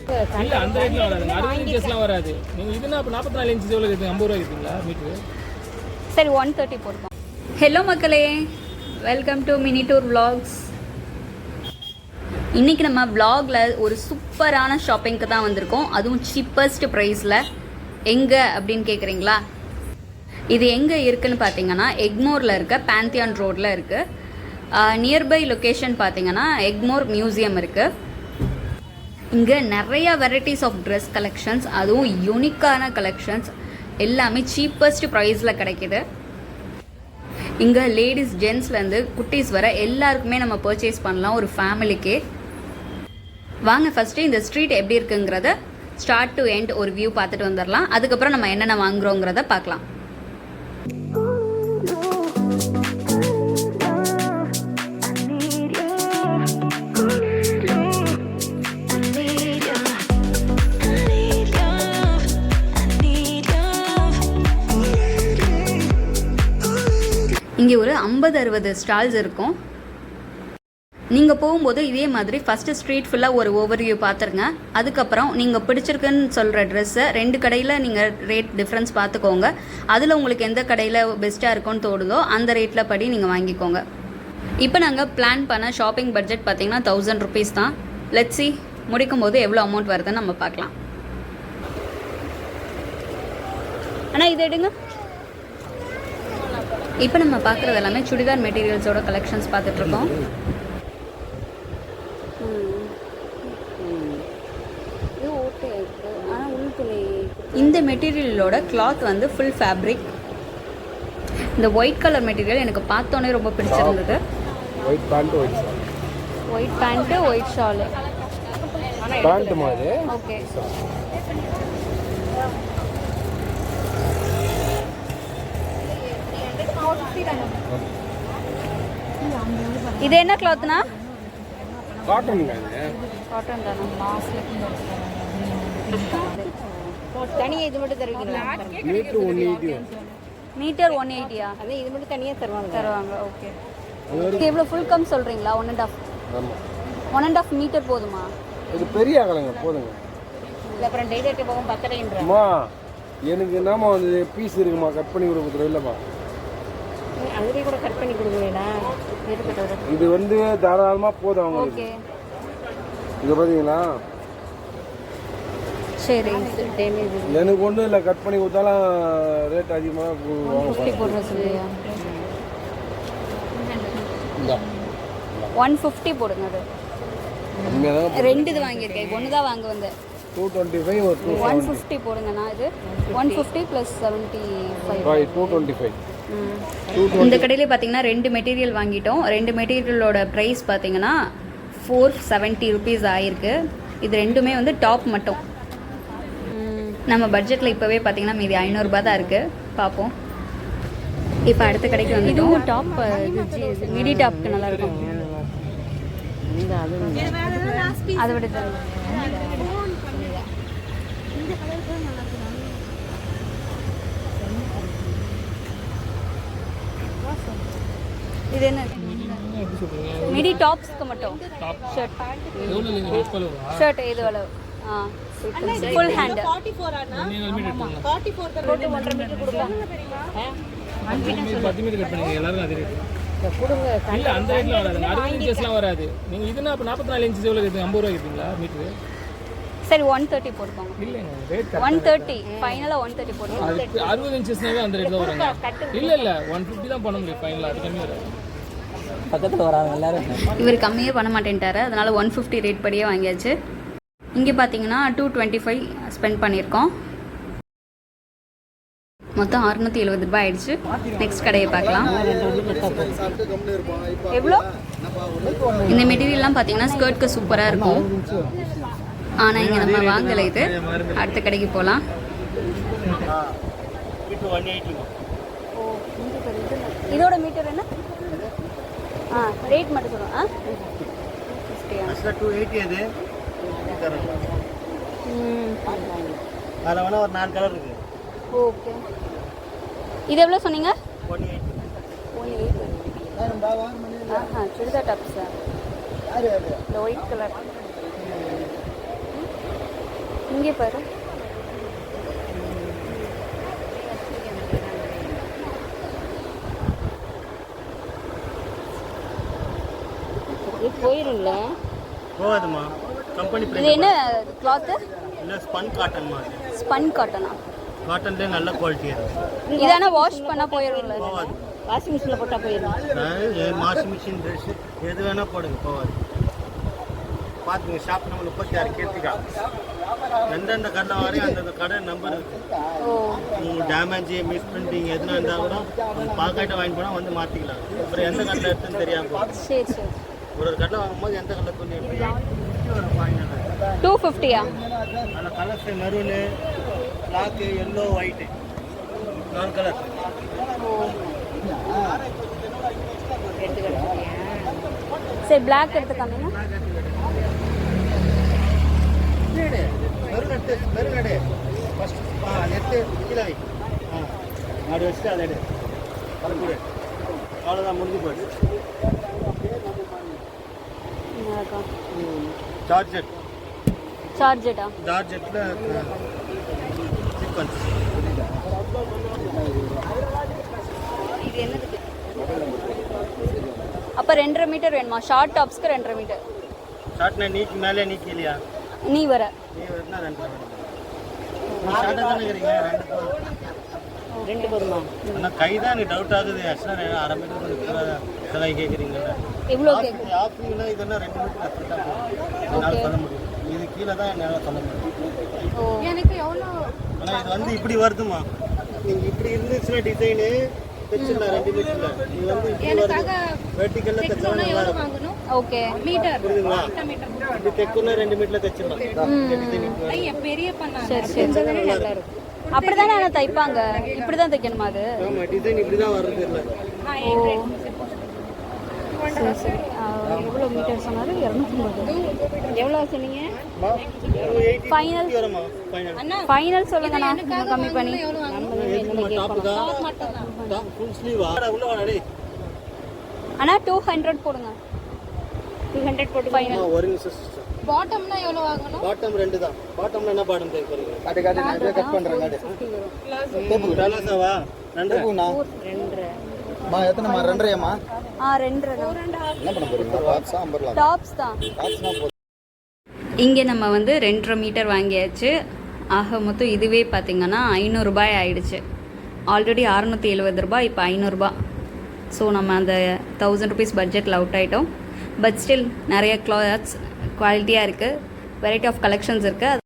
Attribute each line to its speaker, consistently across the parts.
Speaker 1: இல்ல அந்த ரேட்ல வராது. 60 இன்ச்சஸ்லாம் வராது. நீங்க இதுனா அப்ப 44 இன்ச் எவ்வளவு கேக்குறீங்க? 50 ரூபாய் கேக்குறீங்களா மீட்டர்?
Speaker 2: சரி 130 போடுவோம். ஹலோ மக்களே, welcome to mini tour vlogs. இன்றைக்கி நம்ம vlogல ஒரு சூப்பரான ஷாப்பிங்க்கு தான் வந்திருக்கோம். அதுவும் சீப்பஸ்ட் ப்ரைஸில். எங்கே அப்படின்னு கேட்குறீங்களா? இது எங்கே இருக்குதுன்னு பார்த்தீங்கன்னா எக்மோரில் இருக்க Pantheon ரோடில் இருக்குது. நியர்பை லொக்கேஷன் பார்த்தீங்கன்னா எக்மோர் மியூசியம் இருக்குது. இங்கே நிறையா வெரைட்டிஸ் ஆஃப் ட்ரெஸ் கலெக்ஷன்ஸ், அதுவும் யூனிக்கான கலெக்ஷன்ஸ் எல்லாமே சீப்பஸ்ட் ப்ரைஸில் கிடைக்கிது. இங்கே லேடிஸ் ஜென்ட்ஸ்லேருந்து குட்டீஸ் வர எல்லாருக்குமே நம்ம பர்ச்சேஸ் பண்ணலாம் ஒரு ஃபேமிலிக்கே. வாங்க ஃபஸ்ட்டு இந்த ஸ்ட்ரீட் எப்படி இருக்குங்கிறத ஸ்டார்ட் டு எண்ட் ஒரு வியூ பார்த்துட்டு வந்துடலாம். அதுக்கப்புறம் நம்ம என்னென்ன வாங்குறோங்கிறத பார்க்கலாம். இங்கே ஒரு 50-60 ஸ்டால்ஸ் இருக்கும். நீங்கள் போகும்போது இதே மாதிரி ஃபஸ்ட்டு ஸ்ட்ரீட் ஃபுல்லாக ஒரு ஓவர்வியூ பார்த்துருங்க. அதுக்கப்புறம் நீங்கள் பிடிச்சிருக்குன்னு சொல்கிற ட்ரெஸ்ஸை 2 கடையில் நீங்கள் ரேட் டிஃப்ரென்ஸ் பார்த்துக்கோங்க. அதில் உங்களுக்கு எந்த கடையில் பெஸ்ட்டாக இருக்கும்னு தோடுதோ அந்த ரேட்டில் படி நீங்கள் வாங்கிக்கோங்க. இப்போ நாங்கள் பிளான் பண்ண ஷாப்பிங் பட்ஜெட் பார்த்திங்கன்னா 1000 rupees தான். லெட்ஸ் see முடிக்கும் போது எவ்வளோ அமௌண்ட் வருதுன்னு நம்ம பார்க்கலாம். ஆனால் இது எடுங்க. இப்போ நம்ம பார்க்குறது எல்லாமே சுடிதார் மெட்டீரியல்ஸோட கலெக்ஷன்ஸ் பார்த்துட்ருக்கோம். இந்த மெட்டீரியலோட கிளாத் வந்து ஃபுல் ஃபேப்ரிக். இந்த ஒயிட் கலர் மெட்டீரியல் எனக்கு பார்த்தோன்னே ரொம்ப பிடிச்சிருந்தது. White pant white shawl. Okay, இது என்ன கிளாத்னா? காட்டன் தானா?
Speaker 3: தனியா இது மட்டும் தருவீங்களா?
Speaker 2: மீட்டர் 180.
Speaker 3: அதே இது மட்டும் தனியா தருவாங்க.
Speaker 2: ஓகே. இது எவ்வளோ ஃபுல் கம் சொல்கிறீங்களா? 1.5 மீட்டர் போதுமா?
Speaker 4: இது பெரிய அகலங்க போதுங்க.
Speaker 3: இல்லை அப்புறம் டெய்லி போகும் 10
Speaker 4: எனக்கு என்னமா வந்து பீஸ் இருக்குமா, கட் பண்ணி கொடுக்குறது இல்லைம்மா.
Speaker 3: அதுலேயே கூட கட் பண்ணி கொடுக்குறீங்களா?
Speaker 4: இது வந்து தாராளமாக போதும் அவங்களுக்கு. இது பார்த்தீங்களா?
Speaker 2: சரி,
Speaker 4: எனக்கு ஒன்றும் இல்லை, கட் பண்ணி கொடுத்தாலும் ரேட் அதிகமாக
Speaker 2: 50 போடுற சொல்லியா? 150 போடுங்க. அது 2 இது வாங்கியிருக்கேன், 1 தான் வாங்க வந்தேன்.
Speaker 4: 225 ஒரு
Speaker 2: 150 போடுங்கண்ணா. இது 150 + 75
Speaker 4: 225.
Speaker 2: இந்த கடையிலே பார்த்தீங்கன்னா 2 மெட்டீரியல் வாங்கிட்டோம். 2 மெட்டீரியலோட ப்ரைஸ் பார்த்தீங்கன்னா 470 rupees ஆயிருக்கு. இது ரெண்டுமே வந்து டாப் மட்டும். நம்ம பட்ஜெட்டில் இப்போவே பார்த்தீங்கன்னா மீதி 500 ரூபாய் தான் இருக்குது. பார்ப்போம். இப்போ அடுத்த கடைக்கு வந்து இதுவும் டாப் மிடி டாப்க்கு நல்லாயிருக்கும். அதை விட இது என்ன? மிடி டாப்ஸ்க்கு மட்டும் ஷர்ட் இது அளவு. ஃபுல் ஹேண்ட் 44 அண்ணா. 44 போட்டு 1.5 மீட்டர் கொடுக்கலாம்.
Speaker 1: 10 மீட்டர் கட் பண்ணீங்க எல்லாரும் அதே ரேட் கொடுங்க. இல்ல அந்த ரேட்ல வராது. 60 இன்ச்சஸ்லாம் வராது. நீங்க இதுனா அப்ப 44 இன்ச் எவ்வளவு கேக்குறீங்க? 50 ரூபாய் கேக்குறீங்களா மீட்டர்?
Speaker 2: சரி 130 போடுவாங்க.
Speaker 1: இல்லங்க ரேட்
Speaker 2: 130 ஃபைனலா 130 போடுங்க.
Speaker 1: 60 இன்ச்சஸ்னாவே அந்த ரேட்ல வருங்க. இல்ல 150 தான் பண்ண முடியும் ஃபைனலா. அது கம்மி வராது.
Speaker 4: பக்கத்துல வராங்க எல்லாரும்.
Speaker 2: இவர் கம்மியே பண்ண மாட்டேன்ட்டாரு. அதனால 150 ரேட் படியே வாங்கியாச்சு. இங்கே பார்த்தீங்கன்னா 225 ஸ்பெண்ட் பண்ணியிருக்கோம். மொத்தம் 670 ரூபாய் ஆயிடுச்சு. நெக்ஸ்ட் கடையை பார்க்கலாம். எவ்வளோ? இந்த மெட்டீரியல்லாம் பார்த்தீங்கன்னா ஸ்கர்ட்க்கு சூப்பராக இருக்கும். ஆனால் இங்கே நம்ம வாங்கலை. இது அடுத்த கடைக்கு போகலாம். இதோட மீட்டர் என்ன? ரேட் மட்டும் சொல்லுங்க.
Speaker 4: 280 அது. அதில் வேணா ஒரு 4 கலர் இருக்கு.
Speaker 2: ஓகே. இது எவ்வளோ சொன்னீங்க? 180. சுடிதார் டாப்ஸ். இந்த ஒயிட் கலர் இங்கே பாரு.
Speaker 3: இது போயிரும்ல.
Speaker 5: போகாதுமா. கம்பெனி
Speaker 2: இது என்ன கிளாத்?
Speaker 5: இல்ல ஸ்பன் காட்டன் மாதிரி.
Speaker 2: ஸ்பன் காட்டனா?
Speaker 5: காட்டன்ல நல்ல குவாலிட்டி இருக்கு.
Speaker 2: இதான வாஷ் பண்ணா போயிரும்ல.
Speaker 5: போகாது.
Speaker 3: வாஷிங் மிஷினில் போட்டால் போயிடும்.
Speaker 5: வாஷிங் மிஷின் ட்ரெஸ் எது வேணா போடுங்க போகாது. பார்த்துங்க ஷாப் நம்பர் 36 கேட்டிக்கா. எந்தெந்த கடை வரையும் அந்தந்த கடை நம்பர் இருக்கு. உங்களுக்கு டேமேஜ் மிஸ் பிரிண்டிங் எதுனா இருந்தால் கூட பாக்கெட்டை வாங்கி போனால் வந்து மாற்றிக்கலாம். அப்புறம் எந்த கடையில் எடுத்துன்னு தெரியாமல் போகும்.
Speaker 2: சரி சரி.
Speaker 5: ஒரு கடை வாங்கும்போது எந்த கடை துணி எடுத்துக்கலாம்.
Speaker 2: 250யா?
Speaker 5: அந்த colours maroon, black, yellow, white 4 colour.
Speaker 2: சரி பிளாக் எடுத்துக்காமீங்க.
Speaker 5: மெரூன் எடு ஃபஸ்ட். எடுத்து கீழே வை. மாடு வச்சுட்டு அதை எடு. கலந்து அவ்வளோதான், முடிஞ்சு போயிடுச்சு. ஜார்ஜெட்.
Speaker 2: சார்ஜெட்டா?
Speaker 5: ஜார்ஜெட்டில் சீக்வன்ஸ்.
Speaker 3: இது என்னது?
Speaker 2: அப்போ 2.5 மீட்டர் வேணுமா? Short டாப்ஸ்க்கு 2.5 metre.
Speaker 5: ஷார்ட்னா நீக்கு மேலே நீக்கு இல்லையா?
Speaker 2: நீ வர
Speaker 5: நீ வரனா 2 வேணும். ஷார்ட்டாக தானே இருக்கிறீங்க?
Speaker 3: 2 போதுமா?
Speaker 5: ஆனால் கை தான் எனக்கு டவுட் ஆகுது. ஆக்சுவலாக 1/2 மீட்டர் சிலை கேட்குறீங்களா?
Speaker 2: எவ்வளோ கேட்குது?
Speaker 5: ஆஃப்னா இதெல்லாம் 2 மீட்டர் கரெக்டாக போகும். என்னால் சொல்ல முடியும். இது கீழே தான் என்னால் சொல்ல முடியும்.
Speaker 2: எனக்கு எவ்வளோ?
Speaker 5: ஆனால் இது வந்து இப்படி வருதுமா. நீங்கள் இப்படி இருந்துச்சுன்னா டிசைனு தைச்சிடலாம் 2 மீட்டரில். இது வந்து இப்படி வருது. வெர்டிக்கல்ல தைச்சா நல்லா இருக்கும்.
Speaker 2: ஓகே மீட்டர்
Speaker 5: புரியுதுங்களா? இப்படி தைக்குன்னா 2 மீட்டரில் தைச்சிடலாம்.
Speaker 2: பெரிய பண்ணா. சரி சரி நல்லா இருக்கும். அப்படிதானே ஆனால் தைப்பாங்க. இப்படி தான் தைக்கணுமா அது?
Speaker 5: ஆமாம், டிசைன் இப்படி தான் வர்றது இல்லை.
Speaker 2: சரி சரி. எவ்வளோ மீட்டர் சொன்னாரு? 250.
Speaker 3: எவ்வளோ சொன்னீங்க?
Speaker 2: ஃபைனல் ஃபைனல் சொல்லுங்கண்ணா, கம்மி பண்ணி. அண்ணா 200 போடுங்க.
Speaker 3: 200 போட்டு
Speaker 2: ஃபைனல்.
Speaker 5: ஒரு நிமிஷம்.
Speaker 2: பாட்டம்னா எவ்வளோ வாங்கணும்?
Speaker 5: பாட்டம் 2 தான். பாட்டம்ல என்ன பாட்டம் தேய்க்கிறீங்க? காட்டு நான் கட் பண்றேன். டேப்பு டாலஸாவா? 2 மா எத்தனை மா? 2.5 மா?
Speaker 2: 2
Speaker 5: என்ன பண்ண போறீங்க? டாப்ஸா அம்பர்லா?
Speaker 2: டாப்ஸ் தான்.
Speaker 5: டாப்ஸ்னா
Speaker 2: இங்கே நம்ம வந்து 2.5 மீட்டர் வாங்கியாச்சு. ஆக மொத்தம் இதுவே பார்த்திங்கன்னா 500 ரூபாய் ஆயிடுச்சு. ஆல்ரெடி 670 ரூபாய், இப்போ 500 ரூபாய். ஸோ நம்ம அந்த 1000 ருபீஸ் பட்ஜெட்டில் அவுட் ஆகிட்டோம். பட் ஸ்டில் நிறைய கிளாத்ஸ் குவாலிட்டியாக இருக்குது, வெரைட்டி ஆஃப் கலெக்ஷன்ஸ் இருக்குது.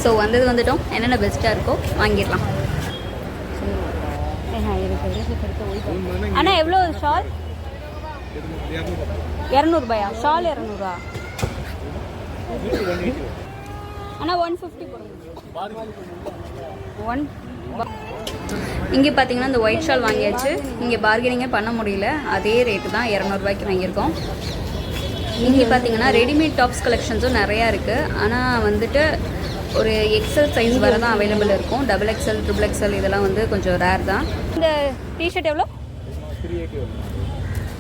Speaker 2: ஸோ வந்துட்டோம். என்னென்ன பெஸ்ட்டாக இருக்கோ வாங்கிடலாம். அண்ணா எவ்வளோ ஷால்? 200 ரூபாயா? ஷால் 200 அண்ணா 150 போடுங்க. இங்கே பார்த்தீங்கன்னா இந்த ஒயிட் ஷால் வாங்கியாச்சு. இங்கே பார்கெனிங்கே பண்ண முடியல, அதே ரேட்டு தான் 200 ரூபாய்க்கு வாங்கியிருக்கோம். இங்கே பார்த்தீங்கன்னா ரெடிமேட் டாப்ஸ் கலெக்ஷன்ஸும் நிறையா இருக்குது. ஆனால் வந்துட்டு ஒரு எக்ஸல் சைஸ் வர தான் அவைலபிள் இருக்கும். XXL, XXL இதெல்லாம் வந்து கொஞ்சம் ரேர் தான். இந்த டிஷர்ட் எவ்வளோ?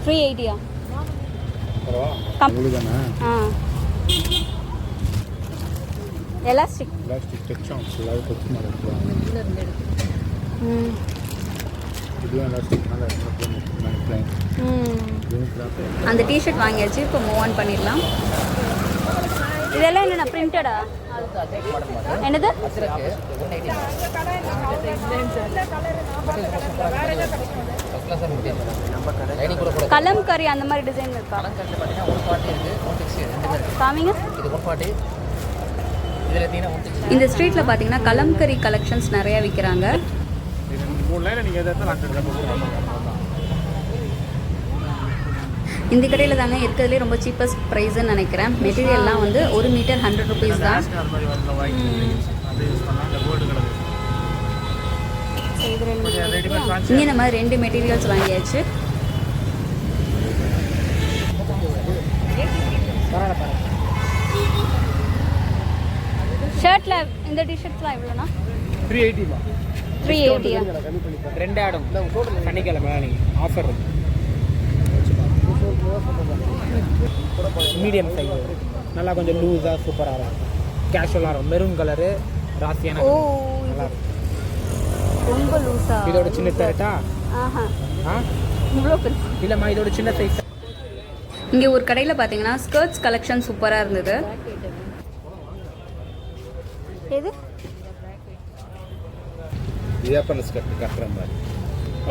Speaker 2: 380. எலாஸ்டிக் அந்த டிஷர்ட் வாங்கியாச்சு. இப்போ மூவ் ஆன் பண்ணிடலாம். இதெல்லாம் என்னென்ன பிரிண்டடா? என்னது? கலம்கரி அந்த மாதிரி டிசைன் இருக்கா? காமிங்க. இந்த ஸ்ட்ரீட்டில் பார்த்தீங்கன்னா கலம்கரி கலெக்ஷன்ஸ் நிறையா விற்கிறாங்க. இந்த கடையில் தாங்க இருக்கிறதுலே ரொம்ப சீப்பஸ்ட் ப்ரைஸ்ன்னு நினைக்கிறேன். மெட்டீரியல்லாம் வந்து 1 மீட்டர் 100 ருபீஸ் தான். இங்கே நம்ம 2 மெட்டீரியல்ஸ் வாங்கியாச்சு. ஷர்ட்டில் இந்த டிஷர்ட்ஸ்லாம் எவ்வளோண்ணா?
Speaker 1: 380.
Speaker 2: 380.
Speaker 1: 2 ஆடும் சனிக்கிழமை ஆஃபர் இருக்கு. மீடியம் சைஸ் நல்லா கொஞ்சம் லூஸாக சூப்பராக இருக்கும்.
Speaker 6: கேஷுவலாக இருக்கும். மெரூன் கலரு ராசியான
Speaker 2: ஓ
Speaker 6: நல்லா இருக்கும்.
Speaker 2: ரொம்ப லூஸா?
Speaker 6: இதோட சின்ன தரட்டா?
Speaker 2: ஆஹா,
Speaker 6: ஆ
Speaker 2: இவ்வளோ பெருசு
Speaker 6: இல்லைம்மா, இதோட சின்ன சைஸ்.
Speaker 2: இங்கே ஒரு கடையில் பார்த்தீங்கன்னா ஸ்கர்ட்ஸ் கலெக்ஷன் சூப்பராக இருந்தது. எது
Speaker 4: ஏப்ரல் ஸ்கர்ட் கட்டுற மாதிரி.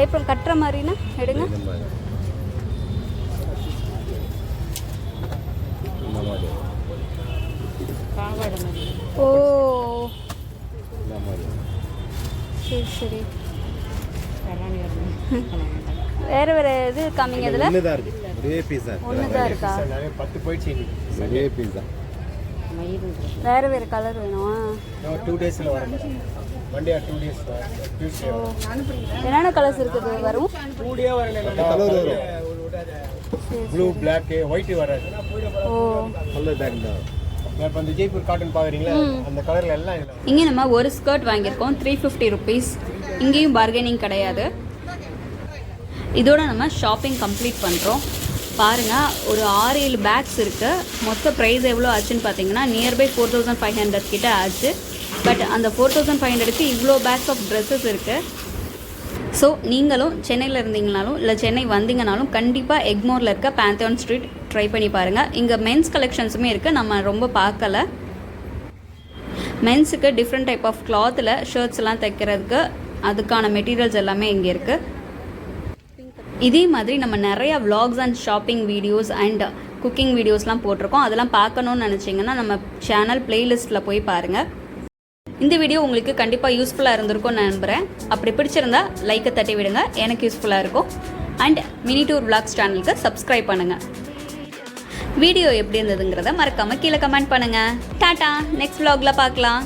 Speaker 2: ஏப்ரல் கட்டுற மாதிரினா எடுங்க.
Speaker 4: இந்த மாதிரி
Speaker 3: பாவாடை மாதிரி.
Speaker 2: ஓ
Speaker 4: இந்த மாதிரி
Speaker 2: சரி சரி.
Speaker 3: சராணி வரணும்.
Speaker 2: வேறு வேறு இது காமிங்க. இதில்
Speaker 4: ஒன்று தான் இருக்குது, ஒரே பீஸ் தான்
Speaker 2: ஒன்று தான் இருக்கா?
Speaker 6: நிறைய 10 போயிடுச்சு இன்னைக்கு.
Speaker 4: ஒரே பீஸ் தான்.
Speaker 3: மயில்
Speaker 2: வேறு வேறு கலர் வேணுமா?
Speaker 6: 2 டேஸில் வர மண்டே 2 டேஸ் டியூஸ்டே
Speaker 2: என்னென்ன கலர்ஸ் இருக்குது வரும்?
Speaker 6: 2 டே வரல.
Speaker 4: கலர் வரும்.
Speaker 6: ப்ளூ பிளாக் ஒயிட் வராது.
Speaker 2: ஓ
Speaker 4: கலர் பேக் தான்.
Speaker 6: இப்போ அந்த ஜெய்ப்பூர் காட்டன் பார்க்குறீங்களா, அந்த கலரில் எல்லாம் இல்லை.
Speaker 2: இங்கே நம்ம ஒரு ஸ்கர்ட் வாங்கியிருக்கோம் 350 ருபீஸ். இங்கேயும் பார்கெனிங் கிடையாது. இதோட நம்ம ஷாப்பிங் கம்ப்ளீட் பண்ணுறோம். பாருங்கள், ஒரு 6-7 பேக்ஸ் இருக்குது. மொத்த ப்ரைஸ் எவ்வளோ ஆச்சுன்னு பார்த்தீங்கன்னா நியர்பை 4500 கிட்ட ஆச்சு. பட் அந்த 4500க்கு இவ்வளோ பேக்ஸ் ஆஃப் ட்ரெஸ்ஸஸ் இருக்குது. ஸோ நீங்களும் சென்னையில் இருந்தீங்கனாலும் இல்லை சென்னை வந்தீங்கனாலும் கண்டிப்பாக எக்மோரில் இருக்க பேந்தியான் ஸ்ட்ரீட் ட்ரை பண்ணி பாருங்கள். இங்கே மென்ஸ் கலெக்ஷன்ஸுமே இருக்குது, நம்ம ரொம்ப பார்க்கல. மென்ஸுக்கு டிஃப்ரெண்ட் டைப் ஆஃப் கிளாத்தில் ஷர்ட்ஸ்லாம் தைக்கிறதுக்கு அதுக்கான மெட்டீரியல்ஸ் எல்லாமே இங்கே இருக்குது. இதே மாதிரி நம்ம நிறையா vlogs and shopping videos and cooking வீடியோஸ்லாம் போட்டிருக்கோம். அதெல்லாம் பார்க்கணுன்னு நினச்சிங்கன்னா நம்ம சேனல் பிளேலிஸ்ட்டில் போய் பாருங்கள். இந்த வீடியோ உங்களுக்கு கண்டிப்பாக யூஸ்ஃபுல்லாக இருந்திருக்கும்னு நான் நம்புகிறேன். அப்படி பிடிச்சிருந்தா லைக்கை தட்டி விடுங்க, எனக்கு யூஸ்ஃபுல்லாக இருக்கும். அண்ட் மினி டூர் vlogs சேனலுக்கு சப்ஸ்கிரைப் பண்ணுங்கள். வீடியோ எப்படி இருந்ததுங்கிறத மறக்காமல் கீழே கமெண்ட் பண்ணுங்கள். டாட்டா, நெக்ஸ்ட் vlogல பார்க்கலாம்.